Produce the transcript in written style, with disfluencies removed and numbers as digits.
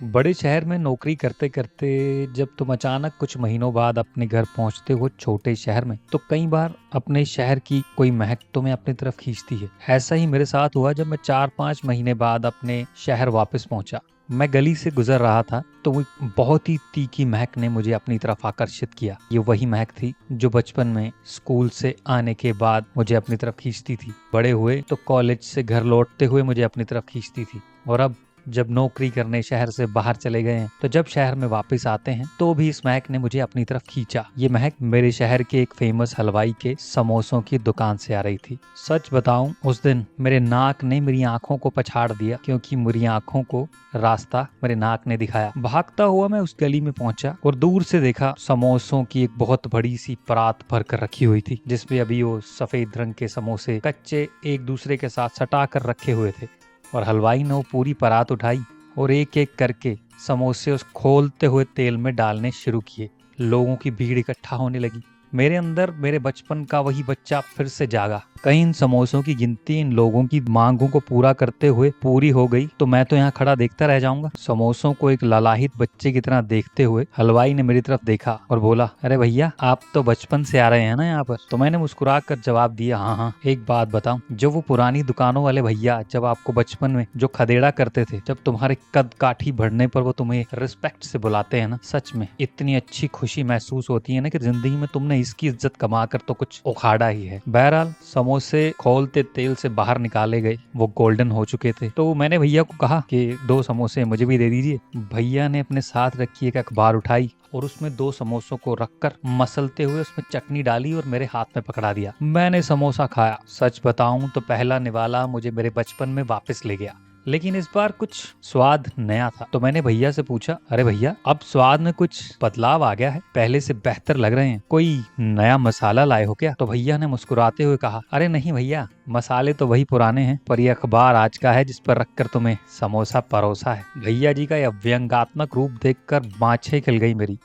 बड़े शहर में नौकरी करते करते जब तुम अचानक कुछ महीनों बाद अपने घर पहुंचते हो छोटे शहर में, तो कई बार अपने शहर की कोई महक तुम्हें अपनी तरफ खींचती है। ऐसा ही मेरे साथ हुआ जब मैं 4-5 महीने बाद अपने शहर वापस पहुंचा। मैं गली से गुजर रहा था तो वो बहुत ही तीखी महक ने मुझे अपनी तरफ आकर्षित किया। ये वही महक थी जो बचपन में स्कूल से आने के बाद मुझे अपनी तरफ खींचती थी। बड़े हुए तो कॉलेज से घर लौटते हुए मुझे अपनी तरफ खींचती थी, और अब जब नौकरी करने शहर से बाहर चले गए हैं तो जब शहर में वापस आते हैं तो भी इस महक ने मुझे अपनी तरफ खींचा। ये महक मेरे शहर के एक फेमस हलवाई के समोसों की दुकान से आ रही थी। सच बताऊं, उस दिन मेरे नाक ने मेरी आंखों को पछाड़ दिया, क्योंकि मेरी आंखों को रास्ता मेरे नाक ने दिखाया। भागता हुआ मैं उस गली में पहुंचा और दूर से देखा समोसों की एक बहुत बड़ी सी परात भर कर रखी हुई थी, जिसपे अभी वो सफेद रंग के समोसे कच्चे एक दूसरे के साथ सटा कर रखे हुए थे। और हलवाई ने वो पूरी परात उठाई और एक एक करके समोसे उस खोलते हुए तेल में डालने शुरू किए। लोगों की भीड़ इकट्ठा होने लगी। मेरे अंदर मेरे बचपन का वही बच्चा फिर से जागा। कहीं इन समोसों की गिनती इन लोगों की मांगों को पूरा करते हुए पूरी हो गई तो मैं तो यहाँ खड़ा देखता रह जाऊंगा। समोसों को एक लालायित बच्चे की तरह देखते हुए हलवाई ने मेरी तरफ देखा और बोला, अरे भैया, आप तो बचपन से आ रहे हैं ना यहाँ पर? तो मैंने मुस्कुरा कर जवाब दिया, हाँ हाँ। एक बात बताऊं, जो वो पुरानी दुकानों वाले भैया जब आपको बचपन में जो खदेड़ा करते थे, जब तुम्हारे कद काठी बढ़ने पर वो तुम्हें रिस्पेक्ट से बुलाते हैं ना, सच में इतनी अच्छी खुशी महसूस होती है ना कि जिंदगी में तुमने इसकी इज्जत कमा कर तो कुछ उखाड़ा ही है। बहरहाल समोसे खोलते तेल से बाहर निकाले गए, वो गोल्डन हो चुके थे। तो मैंने भैया को कहा कि 2 समोसे मुझे भी दे दीजिए। भैया ने अपने साथ रखी एक अखबार उठाई और उसमें 2 समोसों को रखकर मसलते हुए उसमें चटनी डाली और मेरे हाथ में पकड़ा दिया। मैंने समोसा खाया। सच बताऊं तो पहला निवाला मुझे मेरे बचपन में वापस ले गया, लेकिन इस बार कुछ स्वाद नया था। तो मैंने भैया से पूछा, अरे भैया, अब स्वाद में कुछ बदलाव आ गया है, पहले से बेहतर लग रहे हैं, कोई नया मसाला लाए हो क्या? तो भैया ने मुस्कुराते हुए कहा, अरे नहीं भैया, मसाले तो वही पुराने हैं, पर ये अखबार आज का है जिस पर रखकर तुम्हें समोसा परोसा है। भैया जी का यह व्यंग्यात्मक रूप देखकर बाँछें खिल गई मेरी।